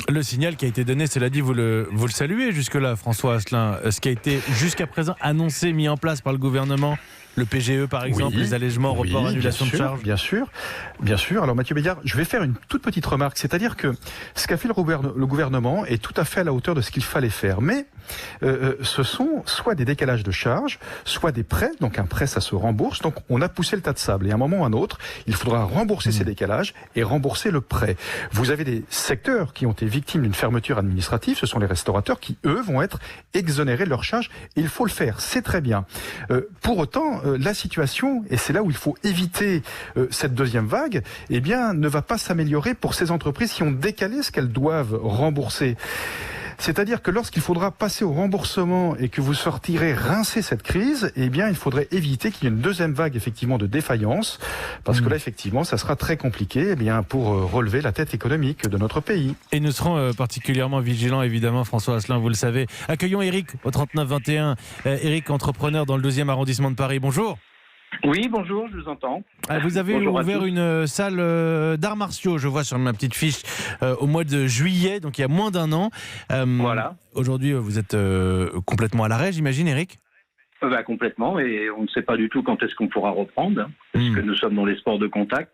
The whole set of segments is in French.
Le signal qui a été donné, cela dit, vous le saluez jusque-là, François Asselin. Ce qui a été jusqu'à présent annoncé, mis en place par le gouvernement, le PGE par exemple, les allègements, reports, annulations de charges. Bien sûr. Alors Mathieu Béliard, je vais faire une toute petite remarque, c'est-à-dire que ce qu'a fait le gouvernement est tout à fait à la hauteur de ce qu'il fallait faire. Mais ce sont soit des décalages de charges, soit des prêts, donc un prêt ça se rembourse, donc on a poussé le tas de sable. Et à un moment ou à un autre, il faudra rembourser ces décalages et rembourser le prêt. Vous avez des secteurs qui ont été victimes d'une fermeture administrative, ce sont les restaurateurs qui, eux, vont être exonérés de leurs charges. Et il faut le faire, c'est très bien. Pour autant, la situation, et c'est là où il faut éviter cette deuxième vague, eh bien, ne va pas s'améliorer pour ces entreprises qui ont décalé ce qu'elles doivent rembourser. C'est-à-dire que lorsqu'il faudra passer au remboursement et que vous sortirez rincé cette crise, eh bien, il faudrait éviter qu'il y ait une deuxième vague, effectivement, de défaillance, parce que là, effectivement, ça sera très compliqué, eh bien, pour relever la tête économique de notre pays. Et nous serons particulièrement vigilants, évidemment, François Asselin, vous le savez. Accueillons Eric au 3921. Eric, entrepreneur dans le 2e arrondissement de Paris. Bonjour. Oui, bonjour, je vous entends. Vous avez ouvert une salle d'arts martiaux, je vois sur ma petite fiche, au mois de juillet, donc il y a moins d'un an. Voilà. Aujourd'hui, vous êtes complètement à l'arrêt, j'imagine, Eric ? Complètement, et on ne sait pas du tout quand est-ce qu'on pourra reprendre, parce que nous sommes dans les sports de contact.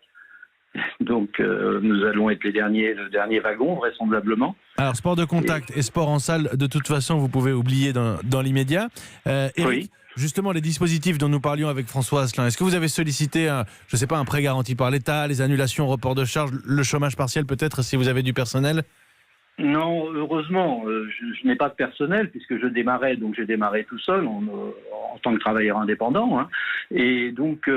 Donc nous allons être le dernier wagon, vraisemblablement. Alors, sport de contact et sport en salle, de toute façon, vous pouvez oublier dans l'immédiat. Eric, oui. Justement, les dispositifs dont nous parlions avec François Asselin, est-ce que vous avez sollicité, un prêt garanti par l'État, les annulations, reports de charges, le chômage partiel peut-être, si vous avez du personnel ? Non, heureusement, je n'ai pas de personnel puisque je démarrais, donc j'ai démarré tout seul en tant que travailleur indépendant. Hein. Et donc,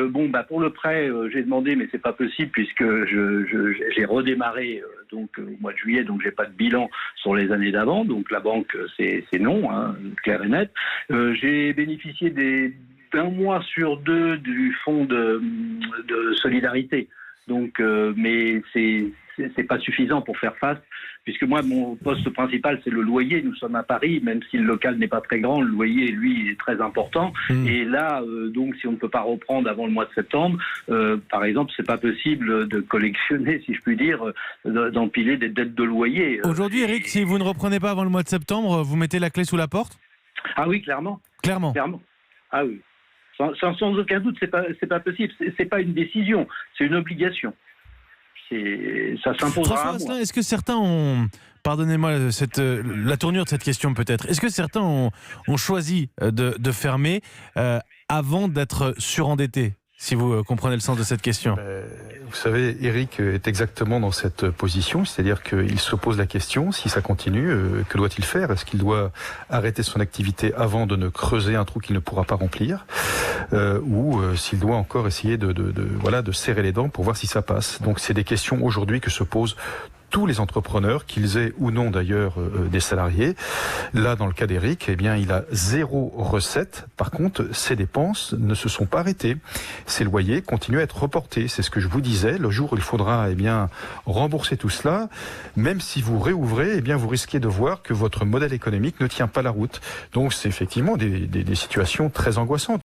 pour le prêt, j'ai demandé, mais c'est pas possible puisque j'ai redémarré au mois de juillet, donc j'ai pas de bilan sur les années d'avant. Donc la banque, c'est non, hein, clair et net. J'ai bénéficié d'un mois sur 2 du fonds de solidarité. Donc, mais c'est pas suffisant pour faire face, puisque moi, mon poste principal, c'est le loyer. Nous sommes à Paris, même si le local n'est pas très grand, le loyer, lui, est très important. Et là, donc, si on ne peut pas reprendre avant le mois de septembre, par exemple, c'est pas possible de collectionner, si je puis dire, d'empiler des dettes de loyer. Aujourd'hui, Eric, si vous ne reprenez pas avant le mois de septembre, vous mettez la clé sous la porte ? Ah oui, clairement. Clairement. Ah oui. Sans aucun doute, c'est pas possible. C'est pas une décision, c'est une obligation. Ça s'imposera. François Asselin, est-ce que certains ont, pardonnez-moi la tournure de cette question peut-être, est-ce que certains ont choisi de fermer avant d'être surendettés, si vous comprenez le sens de cette question? Vous savez, Eric est exactement dans cette position, c'est-à-dire qu'il se pose la question, si ça continue, que doit-il faire? Est-ce qu'il doit arrêter son activité avant de ne creuser un trou qu'il ne pourra pas remplir, ou s'il doit encore essayer de serrer les dents pour voir si ça passe? Donc c'est des questions aujourd'hui que se posent tous les entrepreneurs, qu'ils aient ou non d'ailleurs des salariés. Là, dans le cas d'Eric, eh bien, il a 0 recette. Par contre, ses dépenses ne se sont pas arrêtées. Ses loyers continuent à être reportés. C'est ce que je vous disais. Le jour où il faudra, rembourser tout cela, même si vous réouvrez, vous risquez de voir que votre modèle économique ne tient pas la route. Donc, c'est effectivement des situations très angoissantes.